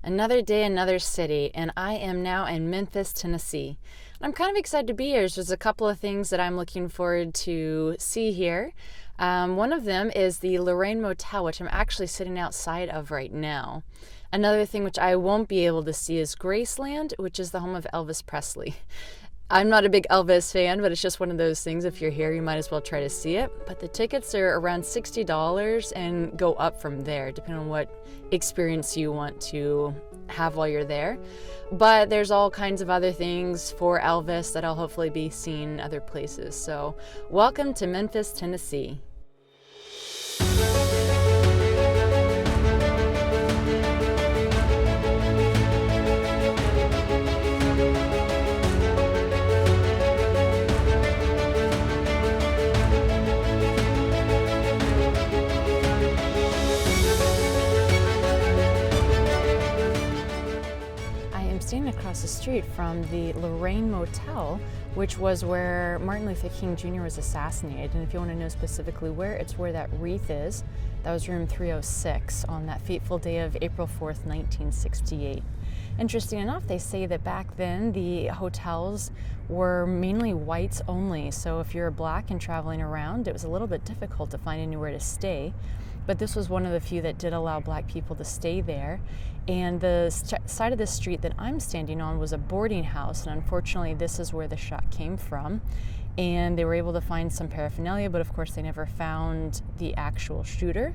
Another day, another city, and I am now in Memphis, Tennessee. I'm kind of excited to be here. There's a couple of things that I'm looking forward to see here. One of them is the Lorraine Motel, which I'm actually sitting outside of right now. Another thing which I won't be able to see is Graceland, which is the home of Elvis Presley. I'm not a big Elvis fan, but it's just one of those things. If you're here, you might as well try to see it. But the tickets are around $60 and go up from there, depending on what experience you want to have while you're there. But there's all kinds of other things for Elvis that I'll hopefully be seeing other places. So welcome to Memphis, Tennessee. Standing across the street from the Lorraine Motel, which was where Martin Luther King Jr. was assassinated. And if you want to know specifically where, it's where that wreath is. That was room 306 on that fateful day of April 4th, 1968. Interesting enough, they say that back then the hotels were mainly whites only. So if you're black and traveling around, it was a little bit difficult to find anywhere to stay. But this was one of the few that did allow black people to stay there. And the side of the street that I'm standing on was a boarding house, and unfortunately this is where the shot came from. And they were able to find some paraphernalia, but of course they never found the actual shooter.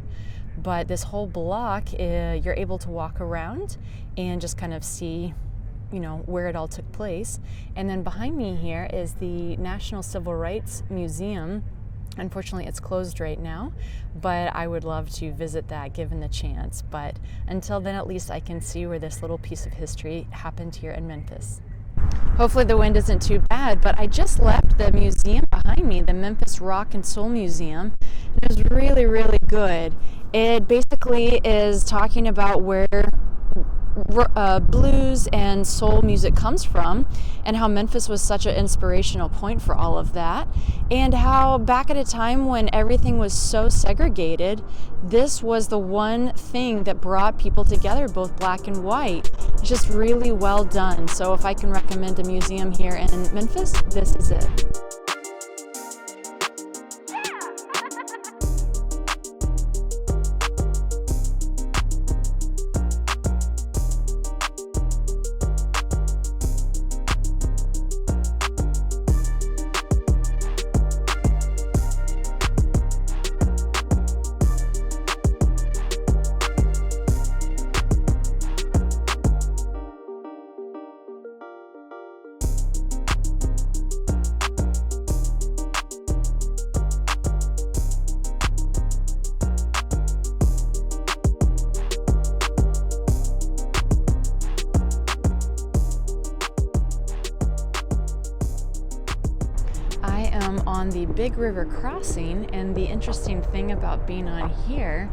But this whole block, you're able to walk around and just kind of see, where it all took place. And then behind me here is the National Civil Rights Museum. Unfortunately, it's closed right now, but I would love to visit that given the chance. But until then, at least I can see where this little piece of history happened here in Memphis. Hopefully the wind isn't too bad, but I just left the museum behind me, the Memphis Rock and Soul Museum. It was really, really good. It basically is talking about where blues and soul music comes from, and how Memphis was such an inspirational point for all of that, and how back at a time when everything was so segregated, this was the one thing that brought people together, both black and white. It's just really well done. So if I can recommend a museum here in Memphis, this is it. On the Big River crossing, and the interesting thing about being on here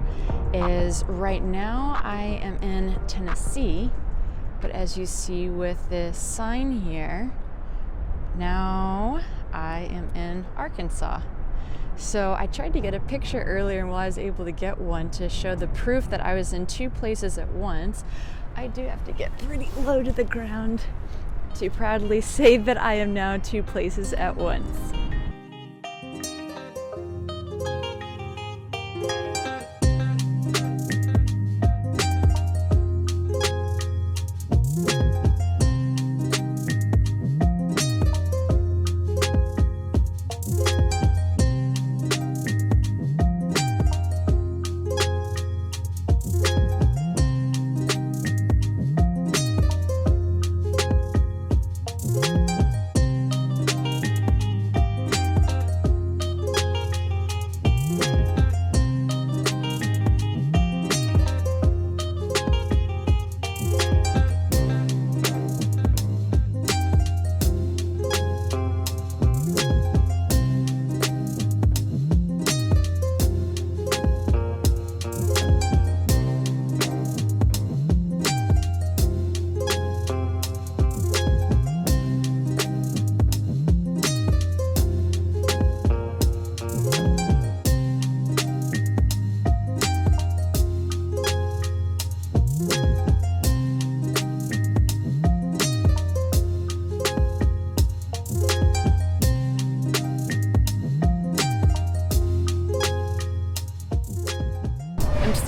is right now I am in Tennessee, but as you see with this sign here, now I am in Arkansas. So I tried to get a picture earlier, and while I was able to get one to show the proof that I was in two places at once, I do have to get pretty low to the ground to proudly say that I am now two places at once.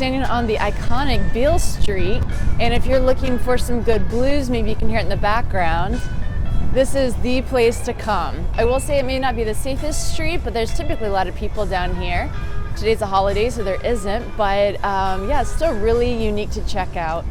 standing on the iconic Beale Street, and if you're looking for some good blues, maybe you can hear it in the background, this is the place to come. I will say it may not be the safest street, but there's typically a lot of people down here. Today's a holiday, so there isn't, but yeah, it's still really unique to check out.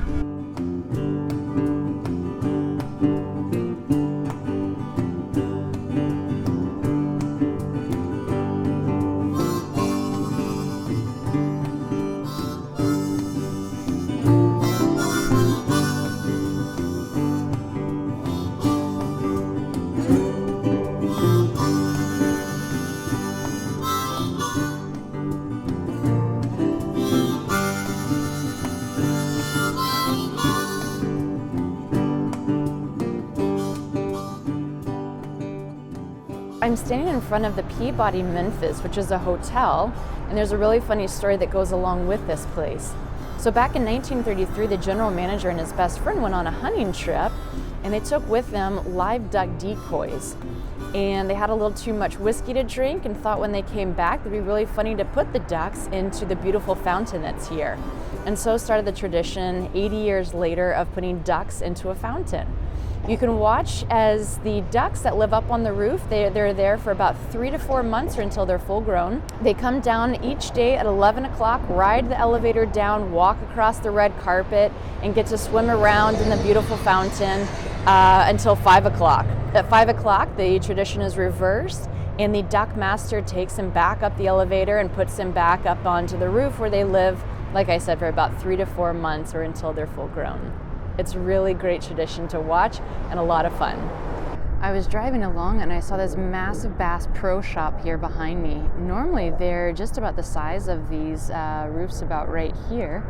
I'm standing in front of the Peabody Memphis, which is a hotel, and there's a really funny story that goes along with this place. So back in 1933, the general manager and his best friend went on a hunting trip, and they took with them live duck decoys. And they had a little too much whiskey to drink and thought when they came back it'd be really funny to put the ducks into the beautiful fountain that's here. And so started the tradition 80 years later of putting ducks into a fountain. You can watch as the ducks that live up on the roof, they're there for about 3 to 4 months or until they're full grown. They come down each day at 11 o'clock, ride the elevator down, walk across the red carpet, and get to swim around in the beautiful fountain until 5 o'clock. At 5 o'clock, the tradition is reversed, and the duck master takes him back up the elevator and puts him back up onto the roof where they live, like I said, for about 3 to 4 months or until they're full grown. It's a really great tradition to watch and a lot of fun. I was driving along and I saw this massive Bass Pro Shop here behind me. Normally they're just about the size of these roofs about right here,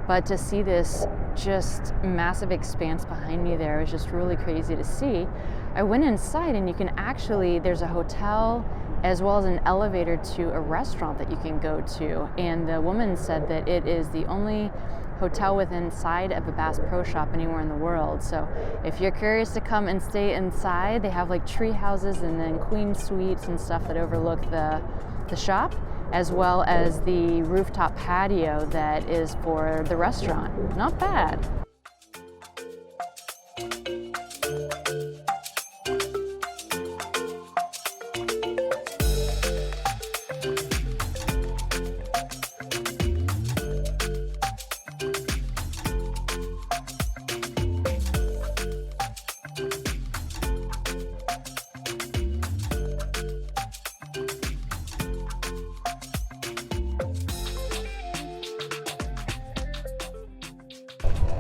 but to see this just massive expanse behind me there was just really crazy to see. I went inside and you can actually, there's a hotel as well as an elevator to a restaurant that you can go to, and the woman said that it is the only hotel with inside of a Bass Pro Shop anywhere in the world. So if you're curious to come and stay inside, they have like tree houses and then queen suites and stuff that overlook the shop, as well as the rooftop patio that is for the restaurant. Not bad.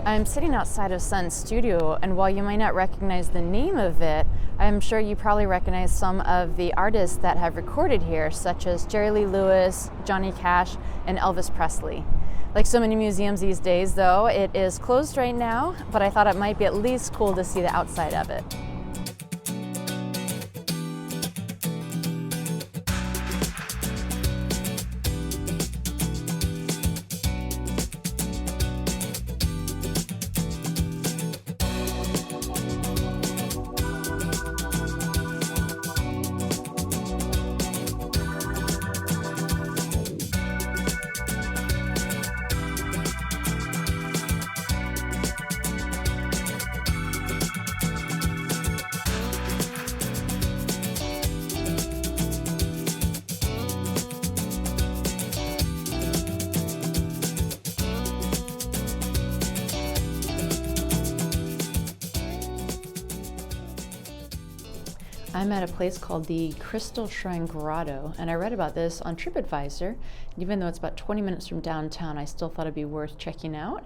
I'm sitting outside of Sun's studio, and while you might not recognize the name of it, I'm sure you probably recognize some of the artists that have recorded here, such as Jerry Lee Lewis, Johnny Cash, and Elvis Presley. Like so many museums these days, though, it is closed right now, but I thought it might be at least cool to see the outside of it. I'm at a place called the Crystal Shrine Grotto, and I read about this on TripAdvisor. Even though it's about 20 minutes from downtown, I still thought it'd be worth checking out.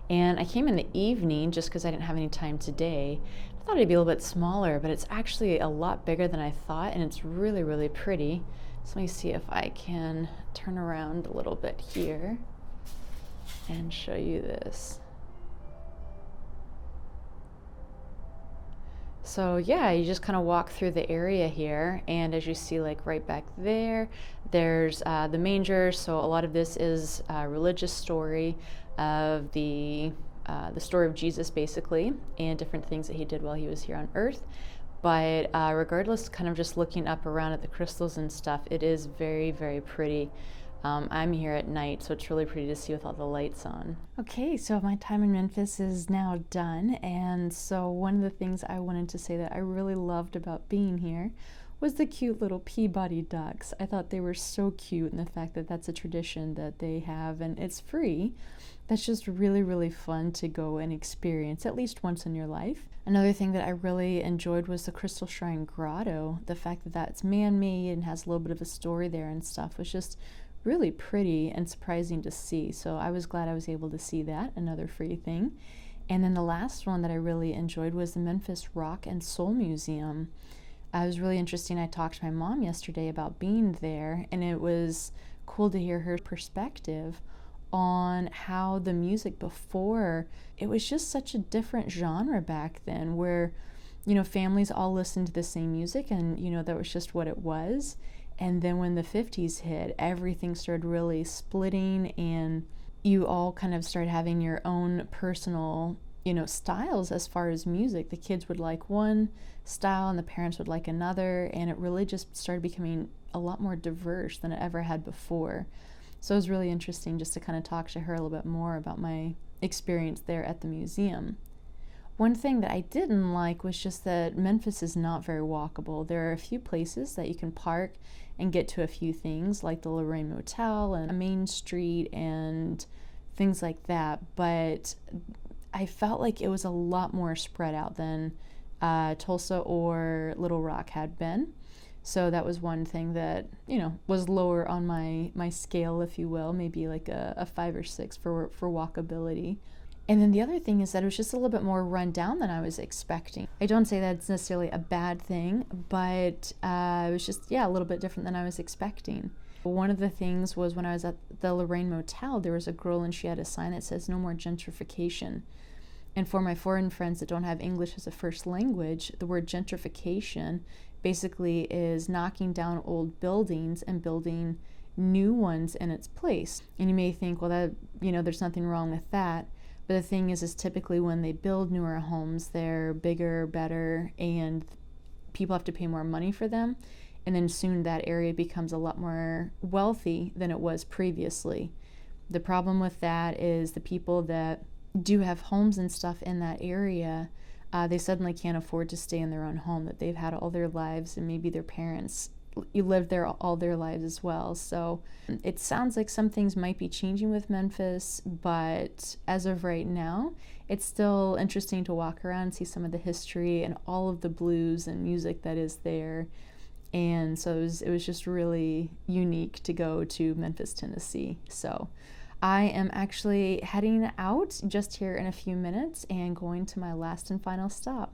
And I came in the evening just because I didn't have any time today. I thought it'd be a little bit smaller, but it's actually a lot bigger than I thought, and it's really, really pretty. So let me see if I can turn around a little bit here and show you this. So yeah, you just kind of walk through the area here, and as you see, like right back there, there's the manger. So a lot of this is a religious story of the story of Jesus, basically, and different things that he did while he was here on earth. But regardless, kind of just looking up around at the crystals and stuff, it is very, very pretty. I'm here at night, so it's really pretty to see with all the lights on. Okay, so my time in Memphis is now done, and so one of the things I wanted to say that I really loved about being here was the cute little Peabody ducks. I thought they were so cute, and the fact that that's a tradition that they have and it's free. That's just really, really fun to go and experience at least once in your life. Another thing that I really enjoyed was the Crystal Shrine Grotto. The fact that that's man-made and has a little bit of a story there and stuff was just really pretty and surprising to see. So I was glad I was able to see that, another free thing. And then the last one that I really enjoyed was the Memphis Rock and Soul Museum. It was really interesting. I talked to my mom yesterday about being there, and it was cool to hear her perspective on how the music before, it was just such a different genre back then where, you know, families all listened to the same music and, you know, that was just what it was. And then when the 50s hit, everything started really splitting and you all kind of started having your own personal, you know, styles as far as music. The kids would like one style and the parents would like another, and it really just started becoming a lot more diverse than it ever had before. So it was really interesting just to kind of talk to her a little bit more about my experience there at the museum. One thing that I didn't like was just that Memphis is not very walkable. There are a few places that you can park and get to a few things, like the Lorraine Motel and Main Street and things like that, but I felt like it was a lot more spread out than Tulsa or Little Rock had been. So that was one thing that, you know, was lower on my scale, if you will, maybe like a 5 or 6 for walkability. And then the other thing is that it was just a little bit more run down than I was expecting. I don't say that's necessarily a bad thing, but it was just, yeah, a little bit different than I was expecting. One of the things was when I was at the Lorraine Motel, there was a girl and she had a sign that says no more gentrification. And for my foreign friends that don't have English as a first language, the word gentrification basically is knocking down old buildings and building new ones in its place. And you may think, well, that, you know, there's nothing wrong with that. But the thing is typically when they build newer homes, they're bigger, better, and people have to pay more money for them. And then soon that area becomes a lot more wealthy than it was previously. The problem with that is the people that do have homes and stuff in that area, they suddenly can't afford to stay in their own home that they've had all their lives, and maybe their parents lived there all their lives as well. So it sounds like some things might be changing with Memphis, but as of right now, it's still interesting to walk around and see some of the history and all of the blues and music that is there. And so it was just really unique to go to Memphis, Tennessee. So I am actually heading out just here in a few minutes and going to my last and final stop.